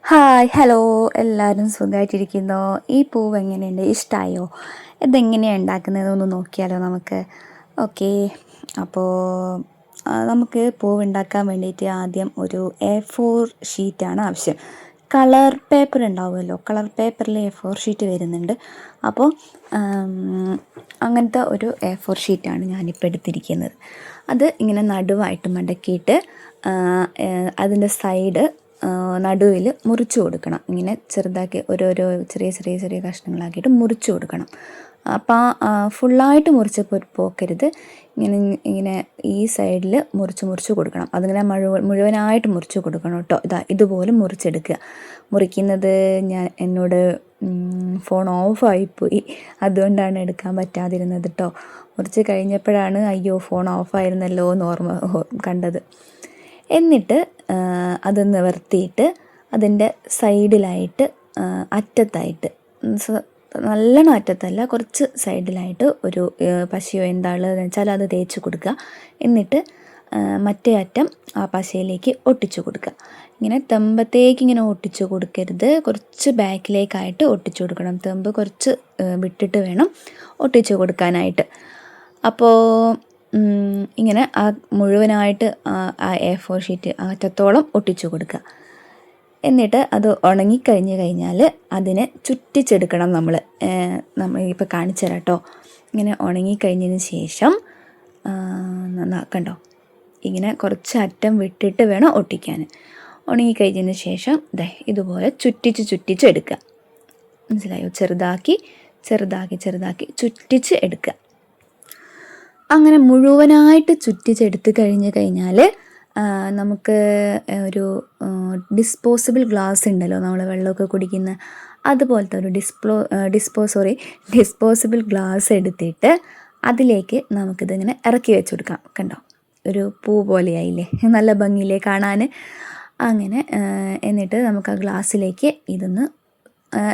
Hi hello എല്ലാവരും സുഖമായിട്ടിരിക്കുന്നോ? ഈ പൂവ് എങ്ങനെയുണ്ട്? ഇഷ്ടമായോ? ഇതെങ്ങനെയാണ് ഉണ്ടാക്കുന്നതെന്നൊന്ന് നോക്കിയാലോ നമുക്ക്? ഓക്കേ. അപ്പോൾ നമുക്ക് പൂവ് ഉണ്ടാക്കാൻ വേണ്ടിയിട്ട് ആദ്യം ഒരു A4 ഷീറ്റാണ് ആവശ്യം. കളർ പേപ്പർ ഉണ്ടാവുമല്ലോ, കളർ പേപ്പറിൽ A4 ഷീറ്റ് വരുന്നുണ്ട്. അപ്പോൾ അങ്ങനത്തെ ഒരു A4 ഷീറ്റാണ് ഞാനിപ്പോൾ എടുത്തിരിക്കുന്നത്. അത് ഇങ്ങനെ നടുവായിട്ട് മടക്കിയിട്ട് അതിൻ്റെ സൈഡ് നടുവിൽ മുറിച്ച് കൊടുക്കണം. ഇങ്ങനെ ചെറുതാക്കി ഓരോരോ ചെറിയ ചെറിയ ചെറിയ കഷ്ണങ്ങളാക്കിയിട്ട് മുറിച്ച് കൊടുക്കണം. അപ്പോൾ ഫുള്ളായിട്ട് മുറിച്ച് പോക്കരുത്. ഇങ്ങനെ ഇങ്ങനെ ഈ സൈഡിൽ മുറിച്ച് കൊടുക്കണം. അതിങ്ങനെ മുഴുവനായിട്ട് മുറിച്ച് കൊടുക്കണം കേട്ടോ. ഇതുപോലെ മുറിച്ചെടുക്കുക. മുറിക്കുന്നത് എന്നോട് ഫോൺ ഓഫായിപ്പോയി, അതുകൊണ്ടാണ് എടുക്കാൻ പറ്റാതിരുന്നത് കേട്ടോ. മുറിച്ച് കഴിഞ്ഞപ്പോഴാണ് അയ്യോ ഫോൺ ഓഫായിരുന്നല്ലോ എന്ന് കണ്ടത്. എന്നിട്ട് അത് നിവർത്തിയിട്ട് അതിൻ്റെ സൈഡിലായിട്ട് അറ്റത്തായിട്ട്, നല്ലോണം അറ്റത്തല്ല, കുറച്ച് സൈഡിലായിട്ട് ഒരു പശയോ എന്താണെന്ന് വെച്ചാൽ അത് തേച്ച് കൊടുക്കുക. എന്നിട്ട് മറ്റേ അറ്റം ആ പശയിലേക്ക് ഒട്ടിച്ചു കൊടുക്കുക. ഇങ്ങനെ തെമ്പത്തേക്ക് ഇങ്ങനെ ഒട്ടിച്ചു കൊടുക്കരുത്, കുറച്ച് ബാക്കിലേക്കായിട്ട് ഒട്ടിച്ചു കൊടുക്കണം. തെമ്പ് കുറച്ച് വിട്ടിട്ട് വേണം ഒട്ടിച്ചു കൊടുക്കാനായിട്ട്. അപ്പോൾ ഇങ്ങനെ ആ മുഴുവനായിട്ട് ആ A4 ഷീറ്റ് അറ്റത്തോളം ഒട്ടിച്ചു കൊടുക്കുക. എന്നിട്ട് അത് ഉണങ്ങിക്കഴിഞ്ഞ് കഴിഞ്ഞാൽ അതിനെ ചുറ്റിച്ചെടുക്കണം. നമ്മൾ ഇപ്പോൾ കാണിച്ചു തരാം കേട്ടോ. ഇങ്ങനെ ഉണങ്ങിക്കഴിഞ്ഞതിന് ശേഷം കണ്ടോ, ഇങ്ങനെ കുറച്ച് അറ്റം വിട്ടിട്ട് വേണം ഒട്ടിക്കാൻ. ഉണങ്ങിക്കഴിഞ്ഞതിന് ശേഷം ഇതുപോലെ ചുറ്റിച്ചെടുക്കുക. മനസ്സിലായോ? ചെറുതാക്കി ചുറ്റിച്ച് എടുക്കുക. അങ്ങനെ മുഴുവനായിട്ട് ചുറ്റിച്ചെടുത്ത് കഴിഞ്ഞാൽ നമുക്ക് ഒരു ഡിസ്പോസിബിൾ ഗ്ലാസ് ഉണ്ടല്ലോ, നമ്മൾ വെള്ളമൊക്കെ കുടിക്കുന്ന അതുപോലത്തെ ഒരു ഡിസ്പോസിബിൾ ഗ്ലാസ് എടുത്തിട്ട് അതിലേക്ക് നമുക്കിതിങ്ങനെ ഇറക്കി വെച്ച് കൊടുക്കാം. കണ്ടോ, ഒരു പൂ പോലെയായില്ലേ, നല്ല ഭംഗിയില്ലേ കാണാൻ. അങ്ങനെ എന്നിട്ട് നമുക്ക് ആ ഗ്ലാസ്സിലേക്ക് ഇതൊന്ന്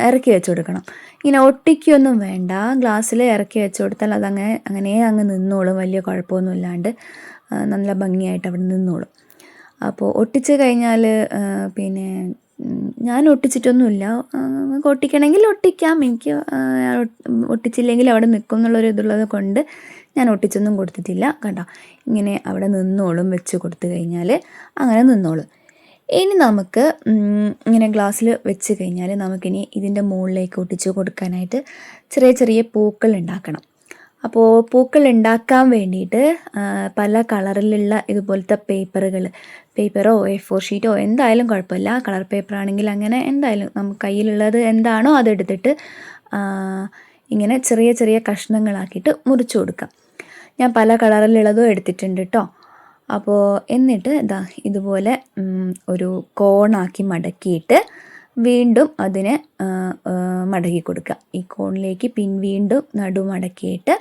ഇറക്കി വെച്ച് കൊടുക്കണം. ഇങ്ങനെ ഒട്ടിക്കൊന്നും വേണ്ട, ഗ്ലാസ്സിൽ ഇറക്കി വെച്ച് കൊടുത്താൽ അങ്ങനെ അങ്ങ് നിന്നോളും, വലിയ കുഴപ്പമൊന്നും ഇല്ലാണ്ട് നല്ല ഭംഗിയായിട്ട് അവിടെ നിന്നോളും. അപ്പോൾ ഒട്ടിച്ച് കഴിഞ്ഞാൽ പിന്നെ ഞാൻ ഒട്ടിച്ചിട്ടൊന്നുമില്ല. ഒട്ടിക്കണമെങ്കിൽ ഒട്ടിക്കാം, എനിക്ക് ഒട്ടിച്ചില്ലെങ്കിൽ അവിടെ നിൽക്കും എന്നുള്ളൊരു ഇതുള്ളത് കൊണ്ട് ഞാൻ ഒട്ടിച്ചൊന്നും കൊടുത്തിട്ടില്ല. കണ്ടോ, ഇങ്ങനെ അവിടെ നിന്നോളും, വെച്ച് കൊടുത്തു കഴിഞ്ഞാൽ അങ്ങനെ നിന്നോളും. ഇനി നമുക്ക് ഇങ്ങനെ ഗ്ലാസ്സിൽ വെച്ച് കഴിഞ്ഞാൽ നമുക്കിനി ഇതിൻ്റെ മുകളിലേക്ക് ഒട്ടിച്ച് കൊടുക്കാനായിട്ട് ചെറിയ ചെറിയ പൂക്കൾ ഉണ്ടാക്കണം. അപ്പോൾ പൂക്കൾ ഉണ്ടാക്കാൻ വേണ്ടിയിട്ട് പല കളറിലുള്ള ഇതുപോലത്തെ പേപ്പറോ A4 ഷീറ്റോ എന്തായാലും കുഴപ്പമില്ല. കളർ പേപ്പർ ആണെങ്കിൽ അങ്ങനെ എന്തായാലും നമുക്ക് കയ്യിലുള്ളത് എന്താണോ അതെടുത്തിട്ട് ഇങ്ങനെ ചെറിയ ചെറിയ കഷ്ണങ്ങളാക്കിയിട്ട് മുറിച്ച് കൊടുക്കാം. ഞാൻ പല കളറിലുള്ളതും എടുത്തിട്ടുണ്ട് കേട്ടോ. അപ്പോൾ എന്നിട്ട് ഇതുപോലെ ഒരു കോണാക്കി മടക്കിയിട്ട് വീണ്ടും അതിനെ മടക്കി കൊടുക്കുക. ഈ കോണിലേക്ക് വീണ്ടും മടക്കിയിട്ട്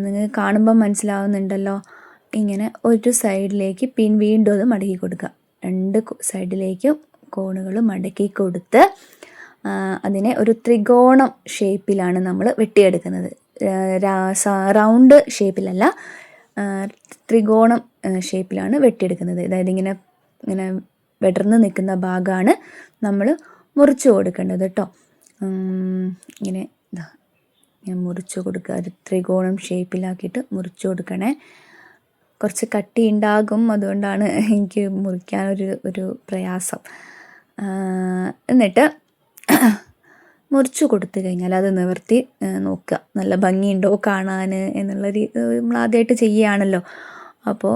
നിങ്ങൾക്ക് കാണുമ്പോൾ മനസ്സിലാവുന്നുണ്ടല്ലോ, ഇങ്ങനെ ഒരു സൈഡിലേക്ക് വീണ്ടും അത് മടക്കി കൊടുക്കുക. രണ്ട് സൈഡിലേക്കും കോണുകൾ മടക്കി കൊടുത്ത് അതിനെ ഒരു ത്രികോണം ഷേപ്പിലാണ് നമ്മൾ വെട്ടിയെടുക്കുന്നത്. റൗണ്ട് ഷേപ്പിലല്ല, ത്രികോണം ഷേപ്പിലാണ് വെട്ടിയെടുക്കുന്നത്. അതായത് ഇങ്ങനെ വിടർന്ന് നിൽക്കുന്ന ഭാഗമാണ് നമ്മൾ മുറിച്ച് കൊടുക്കേണ്ടത് കേട്ടോ. ഇങ്ങനെ മുറിച്ച് കൊടുക്കുക, ഒരു ത്രികോണം ഷേപ്പിലാക്കിയിട്ട് മുറിച്ച് കൊടുക്കണേ. കുറച്ച് കട്ടി ഉണ്ടാകും, അതുകൊണ്ടാണ് എനിക്ക് മുറിക്കാനൊരു പ്രയാസം. എന്നിട്ട് മുറിച്ച് കൊടുത്തു കഴിഞ്ഞാൽ അത് നിവർത്തി നോക്കുക, നല്ല ഭംഗിയുണ്ടോ കാണാൻ എന്നുള്ളൊരു, നമ്മൾ ആദ്യമായിട്ട് ചെയ്യുകയാണല്ലോ. അപ്പോൾ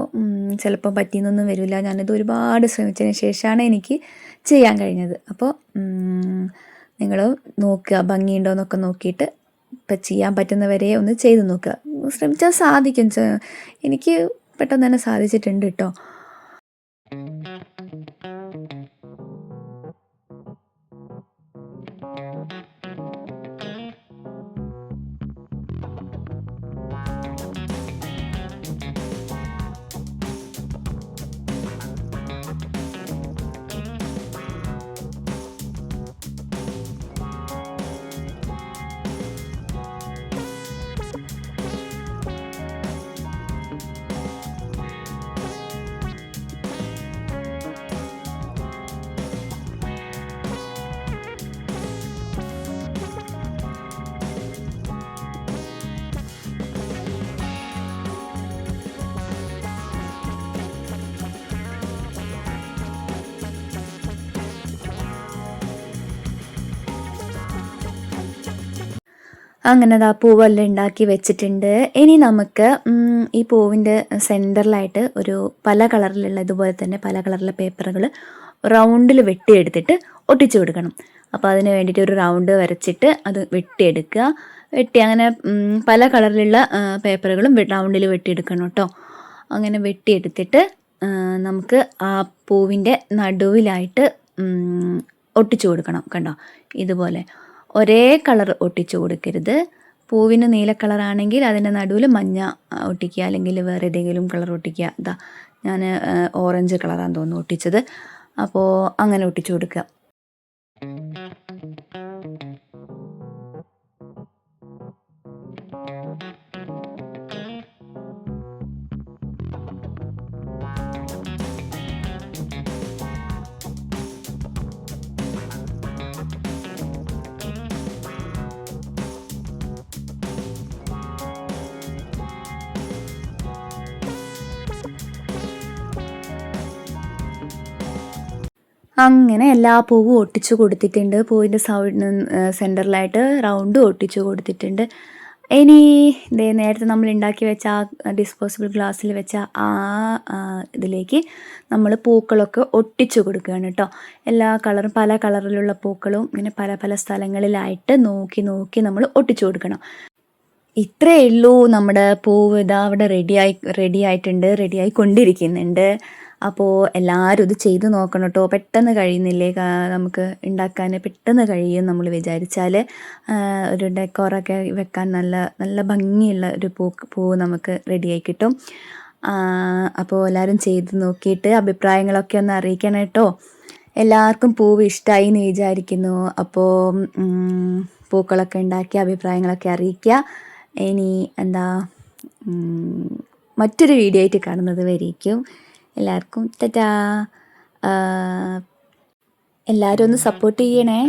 ചിലപ്പോൾ പറ്റിയെന്നൊന്നും വരില്ല. ഞാനിത് ഒരുപാട് ശ്രമിച്ചതിന് ശേഷമാണ് എനിക്ക് ചെയ്യാൻ കഴിഞ്ഞത്. അപ്പോൾ നിങ്ങൾ നോക്കുക, ഭംഗിയുണ്ടോ എന്നൊക്കെ നോക്കിയിട്ട് ഇപ്പം ചെയ്യാൻ പറ്റുന്നവരെ ഒന്ന് ചെയ്ത് നോക്കുക. ശ്രമിച്ചാൽ സാധിക്കും. എനിക്ക് പെട്ടെന്ന് തന്നെ സാധിച്ചിട്ടുണ്ട് കേട്ടോ. അങ്ങനെ ദാ പൂവെല്ലാം ഉണ്ടാക്കി വെച്ചിട്ടുണ്ട്. ഇനി നമുക്ക് ഈ പൂവിൻ്റെ സെൻറ്ററിലായിട്ട് ഒരു പല കളറിലുള്ള ഇതുപോലെ തന്നെ പല കളറിലെ പേപ്പറുകൾ റൗണ്ടിൽ വെട്ടിയെടുത്തിട്ട് ഒട്ടിച്ചു കൊടുക്കണം. അപ്പോൾ അതിന് വേണ്ടിയിട്ട് ഒരു റൗണ്ട് വരച്ചിട്ട് അത് വെട്ടിയെടുക്കുക. അങ്ങനെ പല കളറിലുള്ള പേപ്പറുകളും റൗണ്ടിൽ വെട്ടിയെടുക്കണം കേട്ടോ. അങ്ങനെ വെട്ടിയെടുത്തിട്ട് നമുക്ക് ആ പൂവിൻ്റെ നടുവിലായിട്ട് ഒട്ടിച്ചു കൊടുക്കണം. കണ്ടോ, ഇതുപോലെ ഒരേ കളർ ഒട്ടിച്ചു കൊടുക്കരുത്. പൂവിന് നീല കളറാണെങ്കിൽ അതിൻ്റെ നടുവിൽ മഞ്ഞ ഒട്ടിക്കുക, അല്ലെങ്കിൽ വേറെ ഏതെങ്കിലും കളർ ഒട്ടിക്കുക. ഇതാ ഞാൻ ഓറഞ്ച് കളറാണെന്ന് തോന്നുന്നു ഒട്ടിച്ചത്. അപ്പോൾ അങ്ങനെ ഒട്ടിച്ചു കൊടുക്കുക. അങ്ങനെ എല്ലാ പൂവും ഒട്ടിച്ചു കൊടുത്തിട്ടുണ്ട്. പൂവിൻ്റെ സെൻറ്ററിലായിട്ട് റൗണ്ട് ഒട്ടിച്ചു കൊടുത്തിട്ടുണ്ട്. ഇനി നേരത്തെ നമ്മൾ ഉണ്ടാക്കി വെച്ച ആ ഡിസ്പോസിബിൾ ഗ്ലാസ്സിൽ വെച്ച ആ ഇതിലേക്ക് നമ്മൾ പൂക്കളൊക്കെ ഒട്ടിച്ചു കൊടുക്കുകയാണ് കേട്ടോ. എല്ലാ കളറും പല കളറിലുള്ള പൂക്കളും ഇങ്ങനെ പല പല സ്ഥലങ്ങളിലായിട്ട് നോക്കി നോക്കി നമ്മൾ ഒട്ടിച്ചു കൊടുക്കണം. ഇത്രയേ ഉള്ളൂ. നമ്മുടെ പൂവ് ഇതാ അവിടെ റെഡിയായി കൊണ്ടിരിക്കുന്നുണ്ട്. അപ്പോൾ എല്ലാവരും ഇത് ചെയ്ത് നോക്കണം കേട്ടോ. പെട്ടെന്ന് കഴിയുന്നില്ലേ, നമുക്ക് ഉണ്ടാക്കാൻ പെട്ടെന്ന് കഴിയും. നമ്മൾ വിചാരിച്ചാൽ ഒരു ഡെക്കോറൊക്കെ വെക്കാൻ നല്ല ഭംഗിയുള്ള ഒരു പൂവ് നമുക്ക് റെഡിയായി കിട്ടും. അപ്പോൾ എല്ലാവരും ചെയ്ത് നോക്കിയിട്ട് അഭിപ്രായങ്ങളൊക്കെ ഒന്ന് അറിയിക്കണം കേട്ടോ. എല്ലാവർക്കും പൂവ് ഇഷ്ടമായി എന്ന് വിചാരിക്കുന്നു. അപ്പോൾ പൂക്കളൊക്കെ ഉണ്ടാക്കി അഭിപ്രായങ്ങളൊക്കെ അറിയിക്കുക. ഇനി മറ്റൊരു വീഡിയോ ആയിട്ട് കാണുന്നത് വരേക്കും എല്ലാവർക്കും ടാറ്റാ. എല്ലാവരും ഒന്ന് സപ്പോർട്ട് ചെയ്യണേ.